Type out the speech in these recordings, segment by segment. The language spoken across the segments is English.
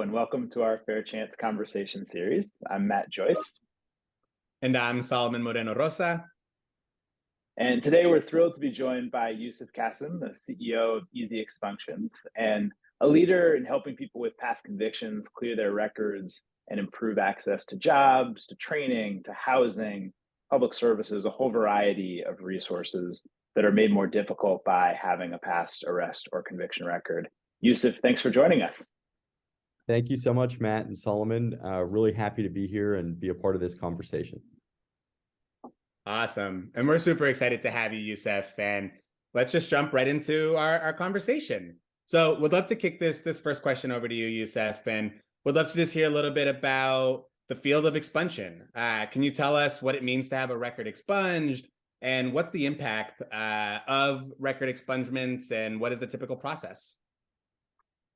and welcome to our Fair Chance Conversation series. I'm Matt Joyce, And I'm Solomon Moreno Rosa. and today we're thrilled to be joined by Yousef Kassim, the CEO of Easy Expunctions, and a leader in helping people with past convictions clear their records and improve access to jobs, to training, to housing, public services, a whole variety of resources that are made more difficult by having a past arrest or conviction record. Yousef, thanks for joining us. Thank you so much, Matt and Solomon. Really happy to be here and be a part of this conversation. Awesome. And we're super excited to have you, Yousef. And let's just jump right into our conversation. So would love to kick this first question over to you, Yousef, and would love to just hear a little bit about the field of expunction. Can you tell us what it means to have a record expunged, and what's the impact of record expungements, and what is the typical process?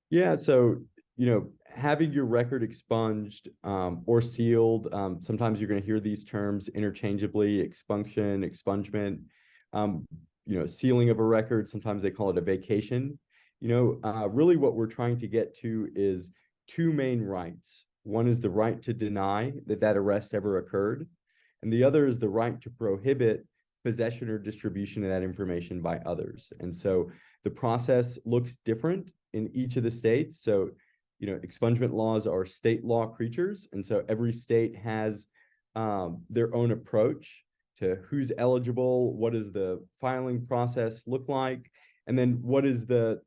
Yeah, so having your record expunged or sealed, sometimes you're going to hear these terms interchangeably: expunction, expungement. Sealing of a record, sometimes they call it a vacation. Really what we're trying to get to is two main rights. One is the right to deny that arrest ever occurred, and the other is the right to prohibit possession or distribution of that information by others. And so the process looks different in each of the states. So, expungement laws are state law creatures. And so every state has their own approach to who's eligible, what does the filing process look like, and then what is the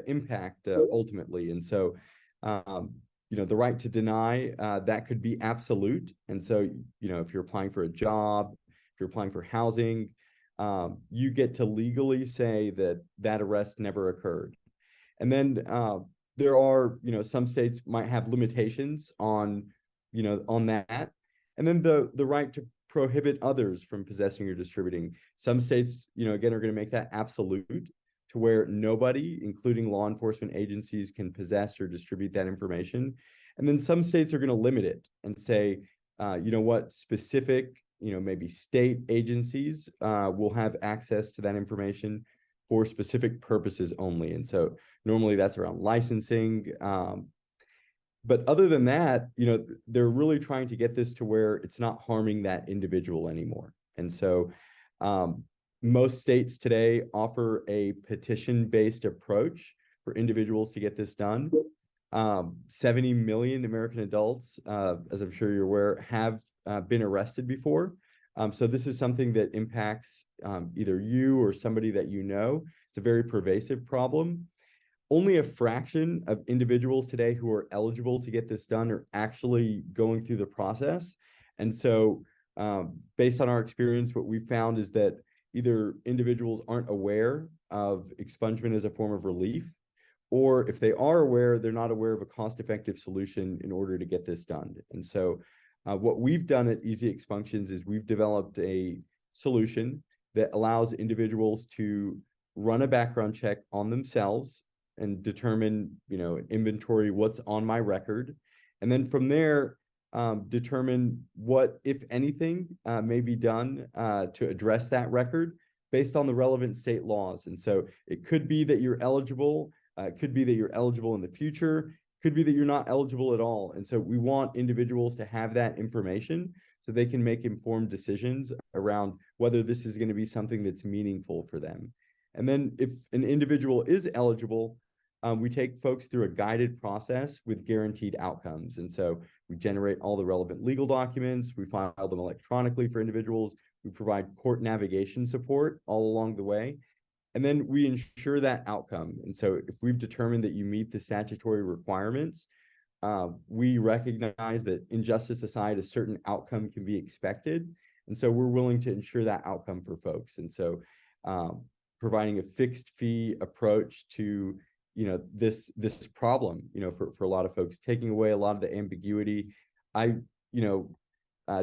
impact ultimately. And so, the right to deny, that could be absolute. And so, if you're applying for a job, if you're applying for housing, you get to legally say that arrest never occurred. And then there are, some states might have limitations on that. And then the right to prohibit others from possessing or distributing. Some states, again, are going to make that absolute, to where nobody, including law enforcement agencies, can possess or distribute that information. And then some states are going to limit it and say, specific, maybe state agencies will have access to that information for specific purposes only. And so normally that's around licensing. But other than that, they're really trying to get this to where it's not harming that individual anymore. And so most states today offer a petition-based approach for individuals to get this done. 70 million American adults, as I'm sure you're aware, have been arrested before. So this is something that impacts either you or somebody that you know. It's a very pervasive problem. Only a fraction of individuals today who are eligible to get this done are actually going through the process. And so based on our experience, what we found is that either individuals aren't aware of expungement as a form of relief, or if they are aware, they're not aware of a cost-effective solution in order to get this done. And so what we've done at Easy Expunctions is we've developed a solution that allows individuals to run a background check on themselves and determine, inventory what's on my record. And then from there, determine what, if anything, may be done to address that record based on the relevant state laws. And so it could be that you're eligible, it could be that you're eligible in the future, could be that you're not eligible at all. And so we want individuals to have that information so they can make informed decisions around whether this is going to be something that's meaningful for them. And then if an individual is eligible, we take folks through a guided process with guaranteed outcomes. And so we generate all the relevant legal documents, we file them electronically for individuals, we provide court navigation support all along the way, and then we ensure that outcome. And so if we've determined that you meet the statutory requirements, we recognize that injustice aside, a certain outcome can be expected. And so we're willing to ensure that outcome for folks. And so providing a fixed fee approach to this problem, for a lot of folks, taking away a lot of the ambiguity. I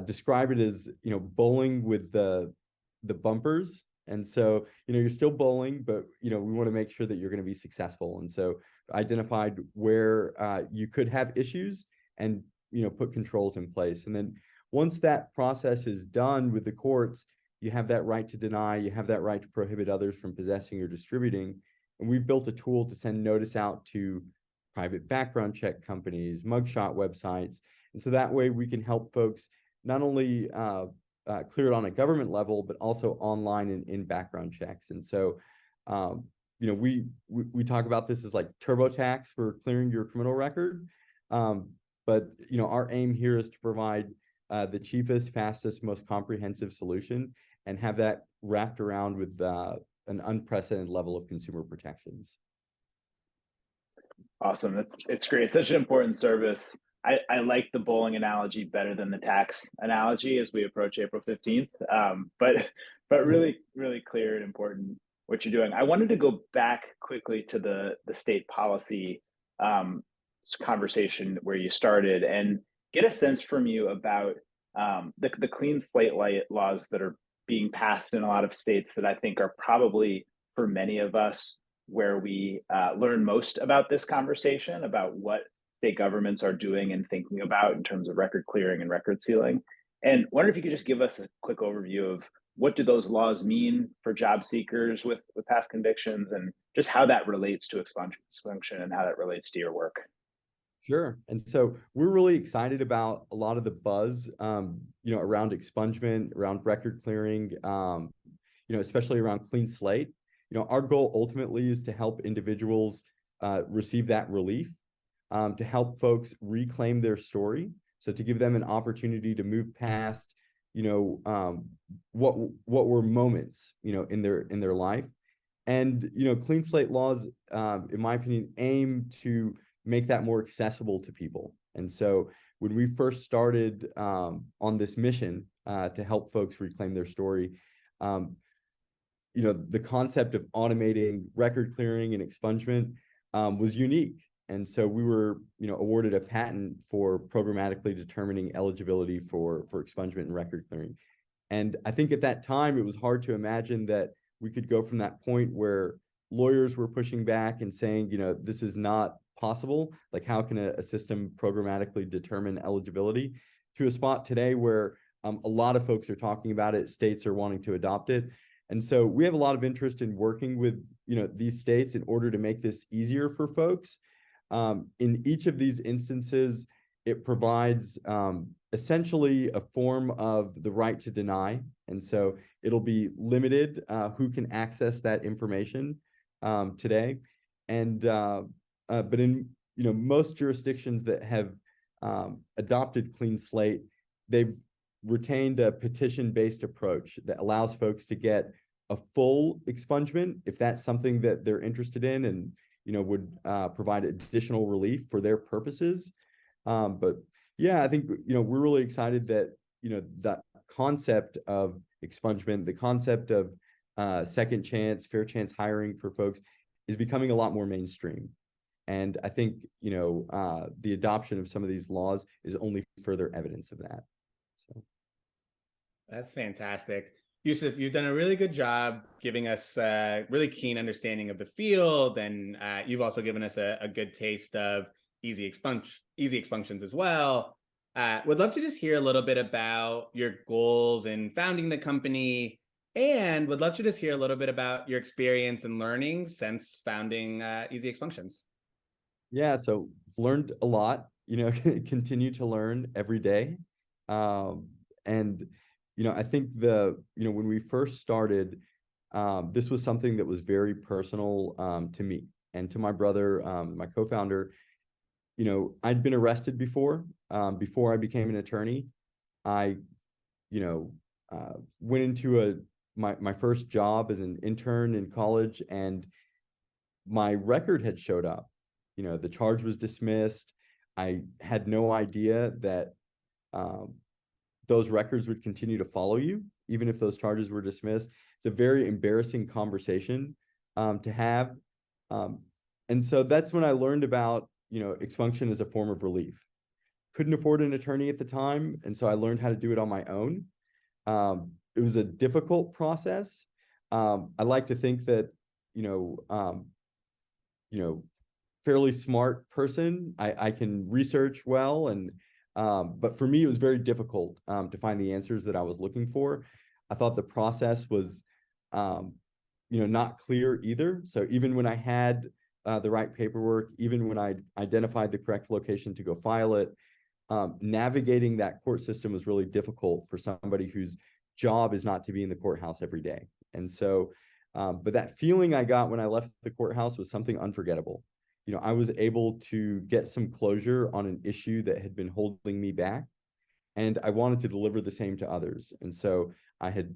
describe it as bowling with the bumpers. And so you're still bowling, but we want to make sure that you're going to be successful. And so identified where you could have issues and put controls in place. And then once that process is done with the courts, you have that right to deny, you have that right to prohibit others from possessing or distributing. And we've built a tool to send notice out to private background check companies, mugshot websites. And so that way we can help folks not only clear it on a government level, but also online and in background checks. And so, we talk about this as like TurboTax for clearing your criminal record. But our aim here is to provide the cheapest, fastest, most comprehensive solution and have that wrapped around with an unprecedented level of consumer protections. Awesome. It's great. It's such an important service. I like the bowling analogy better than the tax analogy as we approach April 15th. But really, really clear and important what you're doing. I wanted to go back quickly to the state policy conversation where you started and get a sense from you about the clean slate laws that are being passed in a lot of states that I think are probably, for many of us, where we learn most about this conversation about what state governments are doing and thinking about in terms of record clearing and record sealing. And wonder if you could just give us a quick overview of what do those laws mean for job seekers with past convictions and just how that relates to expunction and how that relates to your work. Sure. And so we're really excited about a lot of the buzz, around expungement, around record clearing, especially around clean slate. Our goal ultimately is to help individuals receive that relief, to help folks reclaim their story. So to give them an opportunity to move past, what were moments, in their life. And, clean slate laws, in my opinion, aim to make that more accessible to people. And so when we first started on this mission to help folks reclaim their story, the concept of automating record clearing and expungement was unique. And so we were, awarded a patent for programmatically determining eligibility for expungement and record clearing. And I think at that time, it was hard to imagine that we could go from that point where lawyers were pushing back and saying, this is not possible. Like, how can a system programmatically determine eligibility, to a spot today where a lot of folks are talking about it, states are wanting to adopt it. And so we have a lot of interest in working with, these states in order to make this easier for folks. In each of these instances, it provides essentially a form of the right to deny. And so it'll be limited who can access that information today. And but in most jurisdictions that have adopted clean slate, they've retained a petition-based approach that allows folks to get a full expungement if that's something that they're interested in, and would provide additional relief for their purposes. But yeah, I think we're really excited that that concept of expungement, the concept of second chance, fair chance hiring for folks is becoming a lot more mainstream. And I think the adoption of some of these laws is only further evidence of that. So that's fantastic. Yousef, you've done a really good job giving us a really keen understanding of the field, and you've also given us a good taste of easy expunctions as well. Would love to just hear a little bit about your goals in founding the company, and would love to just hear a little bit about your experience and learnings since founding Easy Expunctions. Yeah, so learned a lot, continue to learn every day. And I think when we first started, this was something that was very personal to me and to my brother, my co-founder. I'd been arrested before I became an attorney. I, went into my first job as an intern in college, and my record had showed up. The charge was dismissed. I had no idea that those records would continue to follow you, even if those charges were dismissed. It's a very embarrassing conversation to have. And so that's when I learned about, expunction as a form of relief. Couldn't afford an attorney at the time, and so I learned how to do it on my own. It was a difficult process. I like to think that, fairly smart person. I can research well, and but for me, it was very difficult to find the answers that I was looking for. I thought the process was, not clear either. So even when I had the right paperwork, even when I identified the correct location to go file it. Navigating that court system was really difficult for somebody whose job is not to be in the courthouse every day. And so, but that feeling I got when I left the courthouse was something unforgettable. I was able to get some closure on an issue that had been holding me back, and I wanted to deliver the same to others. And so I had,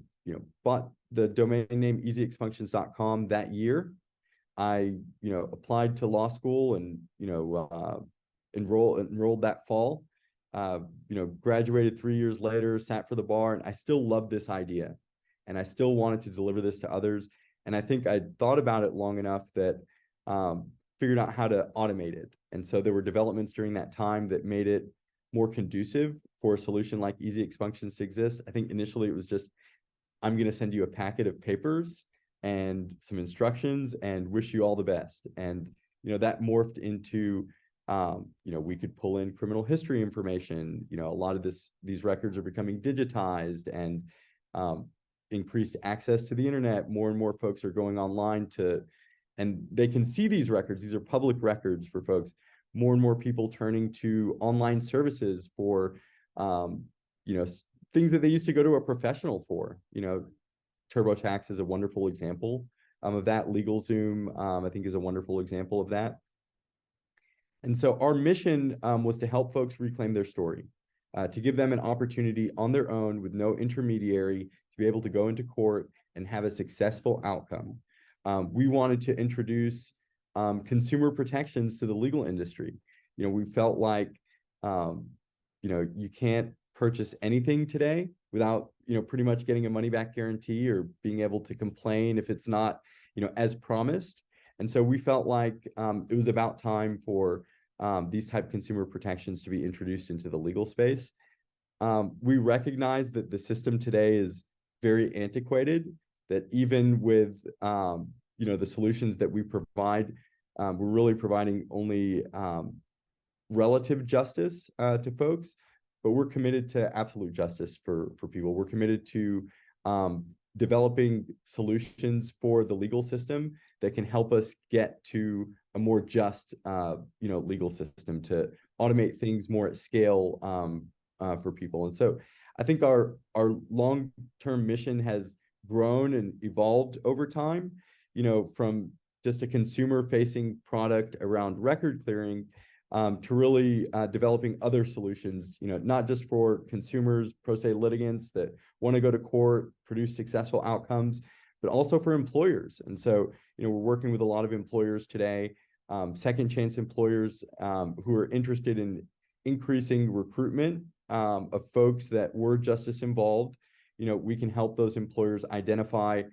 bought the domain name easyexpunctions.com that year. I, applied to law school and, enrolled that fall. Graduated 3 years later, sat for the bar, and I still loved this idea, and I still wanted to deliver this to others. And I think I thought about it long enough that figured out how to automate it. And so there were developments during that time that made it more conducive for a solution like Easy Expunctions to exist. I think initially it was just, I'm going to send you a packet of papers and some instructions and wish you all the best. And, that morphed into, we could pull in criminal history information. A lot of these records are becoming digitized, and increased access to the internet. More and more folks are going online and they can see these records. These are public records for folks. More and more people turning to online services for, things that they used to go to a professional for. TurboTax is a wonderful example of that. LegalZoom, I think, is a wonderful example of that. And so our mission was to help folks reclaim their story, to give them an opportunity on their own with no intermediary to be able to go into court and have a successful outcome. We wanted to introduce consumer protections to the legal industry. We felt like, you can't purchase anything today without, pretty much getting a money back guarantee or being able to complain if it's not, as promised. And so we felt like it was about time for these type of consumer protections to be introduced into the legal space. We recognize that the system today is very antiquated, that even with, the solutions that we provide, we're really providing only relative justice to folks, but we're committed to absolute justice for people. We're committed to developing solutions for the legal system that can help us get to a more just, legal system, to automate things more at scale for people. And so I think our long-term mission has grown and evolved over time, from just a consumer-facing product around record clearing to really developing other solutions, not just for consumers, pro se litigants that want to go to court, produce successful outcomes, but also for employers. And so, we're working with a lot of employers today, second chance employers who are interested in increasing recruitment of folks that were justice involved. We can help those employers identify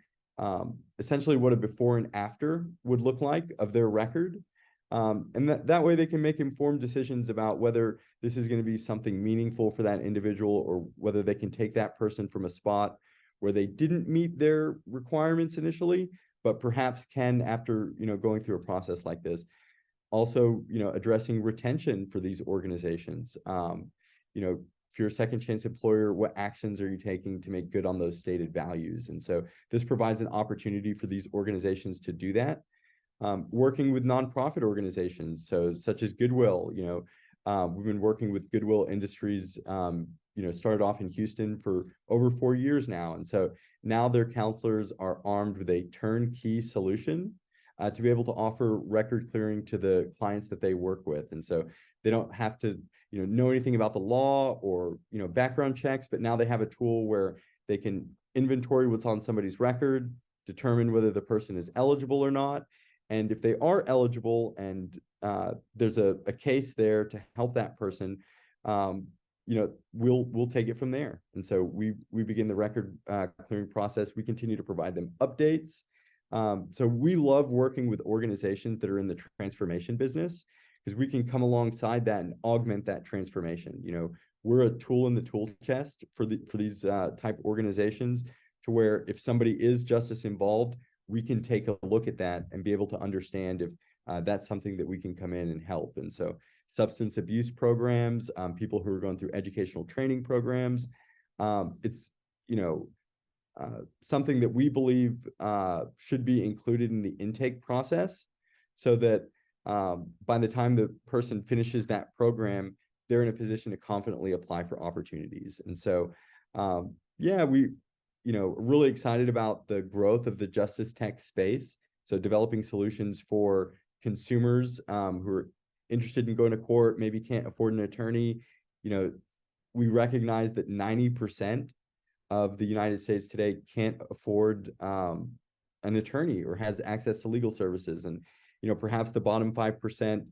essentially what a before and after would look like of their record. And that way they can make informed decisions about whether this is going to be something meaningful for that individual, or whether they can take that person from a spot where they didn't meet their requirements initially, but perhaps can after, going through a process like this. Also, addressing retention for these organizations. If you're a second chance employer, what actions are you taking to make good on those stated values? And so this provides an opportunity for these organizations to do that. Working with nonprofit organizations, so such as Goodwill. We've been working with Goodwill Industries, started off in Houston for over 4 years now. And so now their counselors are armed with a turnkey solution to be able to offer record clearing to the clients that they work with. And so they don't have to, know anything about the law or, background checks, but now they have a tool where they can inventory what's on somebody's record, determine whether the person is eligible or not. And if they are eligible and there's a case there to help that person, we'll take it from there. And so we begin the record clearing process. We continue to provide them updates. So we love working with organizations that are in the transformation business, because we can come alongside that and augment that transformation. We're a tool in the tool chest for these type organizations, to where if somebody is justice involved, we can take a look at that and be able to understand if that's something that we can come in and help. And so substance abuse programs, people who are going through educational training programs, it's, something that we believe should be included in the intake process. so that by the time the person finishes that program, they're in a position to confidently apply for opportunities. And so, yeah, we, really excited about the growth of the justice tech space. So developing solutions for consumers who are interested in going to court, maybe can't afford an attorney. We recognize that 90% of the United States today can't afford an attorney or has access to legal services. And, perhaps the bottom 5%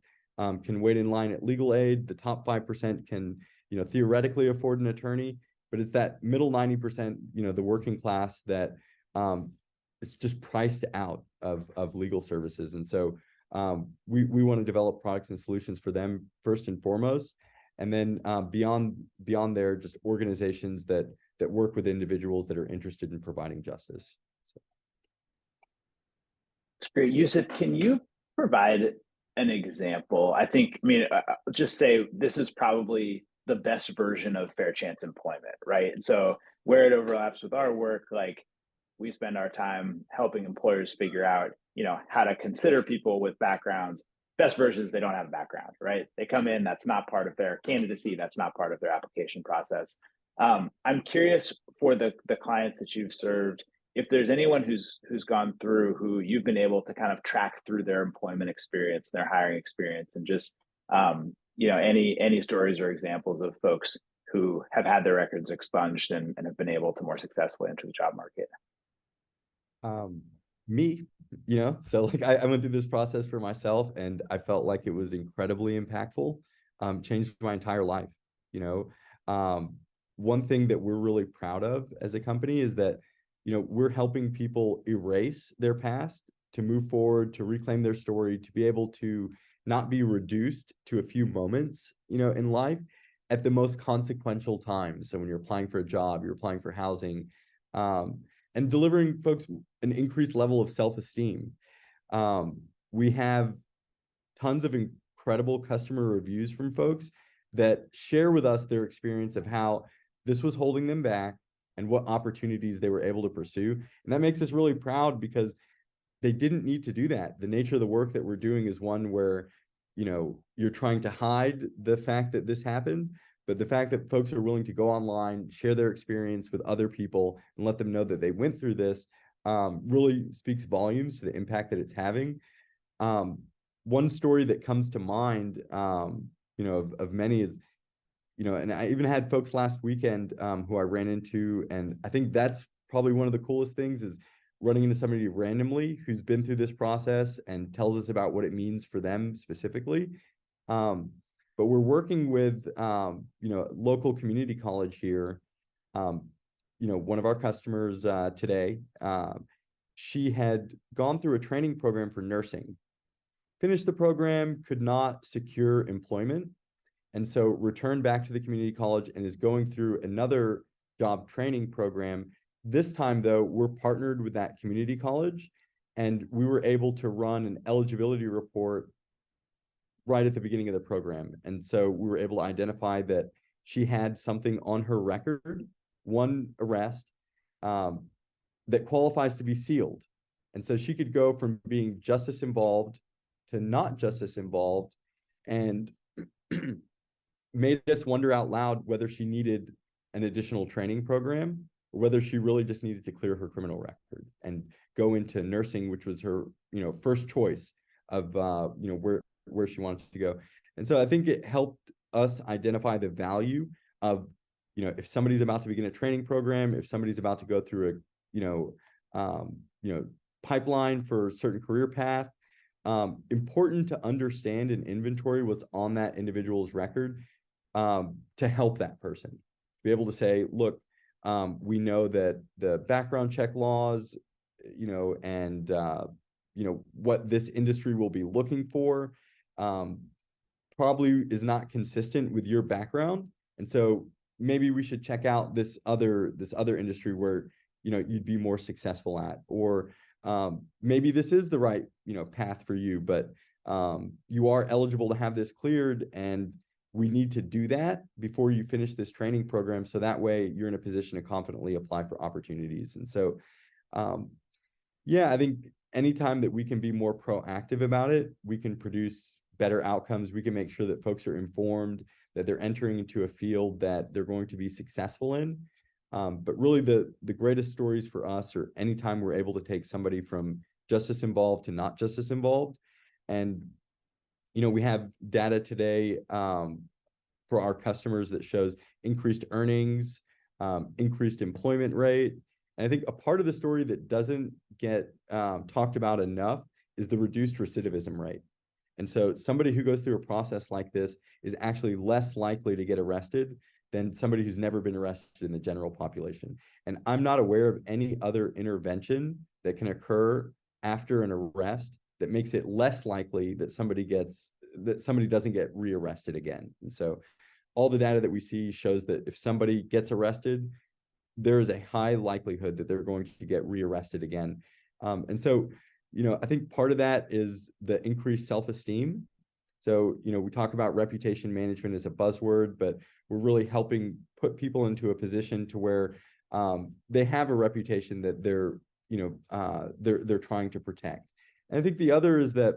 can wait in line at legal aid. The top 5% can, theoretically afford an attorney, but it's that middle 90%, the working class that is just priced out of legal services. And so we want to develop products and solutions for them first and foremost. And then beyond there, just organizations that work with individuals that are interested in providing justice. So. It's great. Yousef, can you provide an example? I mean, I'll just say this is probably the best version of fair chance employment, right? And so where it overlaps with our work, like we spend our time helping employers figure out, how to consider people with backgrounds. Best version is they don't have a background, right? They come in, that's not part of their candidacy, that's not part of their application process. I'm curious for the clients that you've served, if there's anyone who's gone through who you've been able to kind of track through their employment experience, their hiring experience, and just any stories or examples of folks who have had their records expunged and have been able to more successfully enter the job market. Me, so like I went through this process for myself, and I felt like it was incredibly impactful, changed my entire life. One thing that we're really proud of as a company is that, we're helping people erase their past to move forward, to reclaim their story, to be able to not be reduced to a few moments, in life at the most consequential times. So when you're applying for a job, you're applying for housing, and delivering folks an increased level of self-esteem. We have tons of incredible customer reviews from folks that share with us their experience of how this was holding them back and what opportunities they were able to pursue. And that makes us really proud because they didn't need to do that. The nature of the work that we're doing is one where, you're trying to hide the fact that this happened, but the fact that folks are willing to go online, share their experience with other people, and let them know that they went through this really speaks volumes to the impact that it's having. One story that comes to mind, of many is, and I even had folks last weekend who I ran into, and I think that's probably one of the coolest things is running into somebody randomly who's been through this process and tells us about what it means for them specifically. But we're working with, local community college here. One of our customers today, she had gone through a training program for nursing, finished the program, could not secure employment, and so returned back to the community college and is going through another job training program. This time, though, we're partnered with that community college, and we were able to run an eligibility report right at the beginning of the program. And so we were able to identify that she had something on her record, one arrest, that qualifies to be sealed. And so she could go from being justice involved to not justice involved, and made us wonder out loud whether she needed an additional training program or whether she really just needed to clear her criminal record and go into nursing, which was her, first choice of, where she wanted to go. And so I think it helped us identify the value of, if somebody's about to begin a training program, if somebody's about to go through a, pipeline for a certain career path, important to understand and inventory what's on that individual's record, to help that person be able to say, look, we know that the background check laws, and what this industry will be looking for, probably is not consistent with your background. And so maybe we should check out this other industry where, you'd be more successful at, or maybe this is the right, path for you, but you are eligible to have this cleared, and we need to do that before you finish this training program. So that way you're in a position to confidently apply for opportunities. And so, yeah, I think anytime that we can be more proactive about it, we can produce better outcomes. We can make sure that folks are informed, that they're entering into a field that they're going to be successful in. But really the greatest stories for us are anytime we're able to take somebody from justice involved to not justice involved. And, we have data today for our customers that shows increased earnings, increased employment rate. And I think a part of the story that doesn't get talked about enough is the reduced recidivism rate. And so somebody who goes through a process like this is actually less likely to get arrested than somebody who's never been arrested in the general population. And I'm not aware of any other intervention that can occur after an arrest that makes it less likely that somebody doesn't get rearrested again. And so all the data that we see shows that if somebody gets arrested, there is a high likelihood that they're going to get rearrested again. And so, I think part of that is the increased self-esteem. So, we talk about reputation management as a buzzword, but we're really helping put people into a position to where they have a reputation that they're trying to protect. And I think the other is that,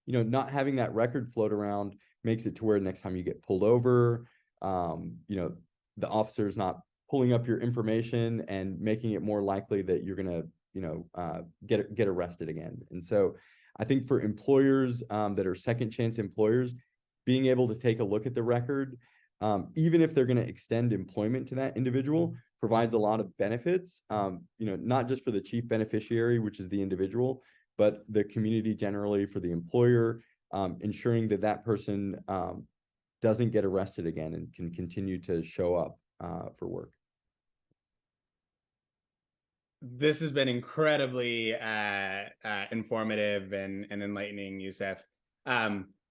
not having that record float around makes it to where next time you get pulled over, the officer is not pulling up your information and making it more likely that you're going to, get arrested again. And so I think for employers that are second chance employers, being able to take a look at the record, even if they're going to extend employment to that individual, provides a lot of benefits, not just for the chief beneficiary, which is the individual, but the community generally, for the employer, ensuring that that person doesn't get arrested again and can continue to show up for work. This has been incredibly informative and enlightening, Yousef.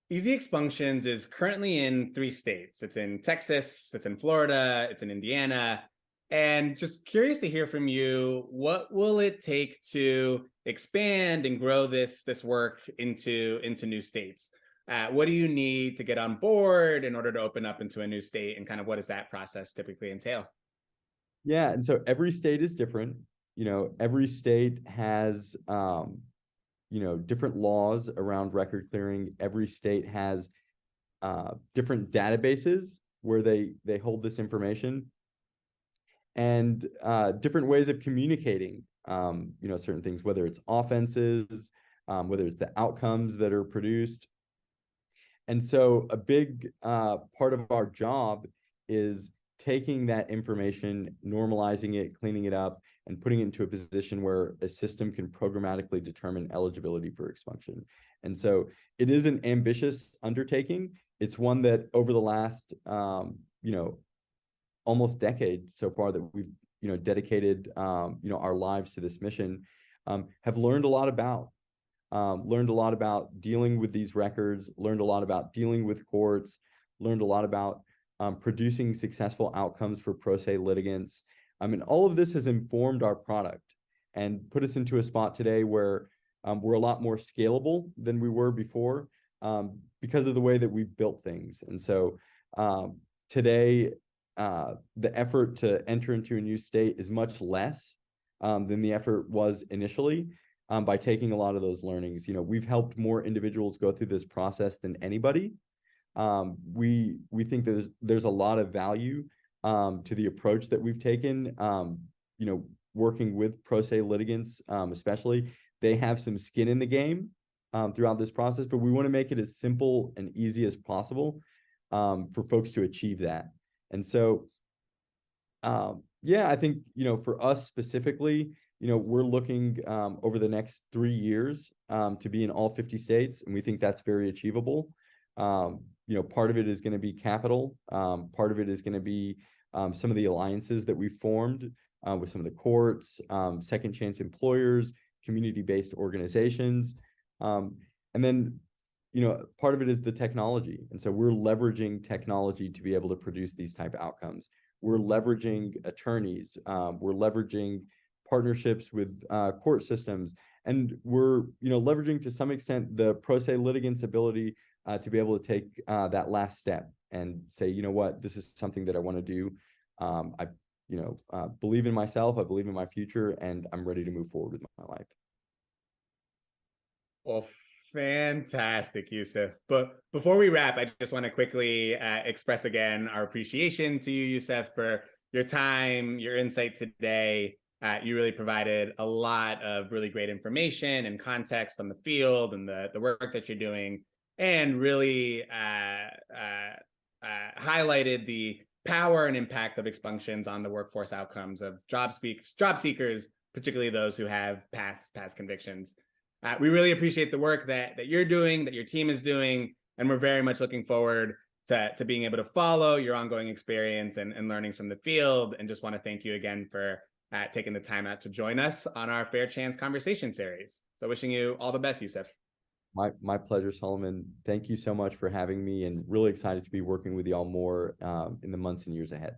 Easy Expunctions is currently in 3 states. It's in Texas, it's in Florida, it's in Indiana. And just curious to hear from you, what will it take to expand and grow this work into new states? What do you need to get on board in order to open up into a new state, and kind of what does that process typically entail? Yeah, and so every state is different. Every state has different laws around record clearing. Every state has different databases where they hold this information, and different ways of communicating certain things, whether it's offenses, whether it's the outcomes that are produced. And so a big part of our job is taking that information, normalizing it, cleaning it up, and putting it into a position where a system can programmatically determine eligibility for expunction. And so it is an ambitious undertaking. It's one that over the last, almost decade so far that we've, dedicated, our lives to this mission, have learned a lot about. Learned a lot about dealing with these records, learned a lot about dealing with courts, learned a lot about producing successful outcomes for pro se litigants. And all of this has informed our product and put us into a spot today where we're a lot more scalable than we were before because of the way that we've built things. And so today, the effort to enter into a new state is much less than the effort was initially. By taking a lot of those learnings. We've helped more individuals go through this process than anybody. We think there's a lot of value to the approach that we've taken. Working with pro se litigants, especially, they have some skin in the game throughout this process, but we want to make it as simple and easy as possible for folks to achieve that. And so, I think for us specifically, we're looking over the next 3 years to be in all 50 states, and we think that's very achievable. Part of it is going to be capital. Part of it is going to be some of the alliances that we've formed with some of the courts, second chance employers, community-based organizations. And then, part of it is the technology. And so we're leveraging technology to be able to produce these type of outcomes. We're leveraging attorneys. We're leveraging partnerships with court systems, and we're leveraging to some extent the pro se litigants' ability to be able to take that last step and say, what, this is something that I want to do. I believe in myself, I believe in my future, and I'm ready to move forward with my life. Well, fantastic, Yousef. But before we wrap, I just want to quickly express again our appreciation to you, Yousef, for your time, your insight today. You really provided a lot of really great information and context on the field and the work that you're doing, and really highlighted the power and impact of expunctions on the workforce outcomes of job seekers, particularly those who have past convictions. We really appreciate the work that you're doing, that your team is doing, and we're very much looking forward to being able to follow your ongoing experience and learnings from the field. And just want to thank you again for taking the time out to join us on our Fair Chance Conversation series. So wishing you all the best, Yousef. My pleasure, Solomon. Thank you so much for having me, and really excited to be working with y'all more in the months and years ahead.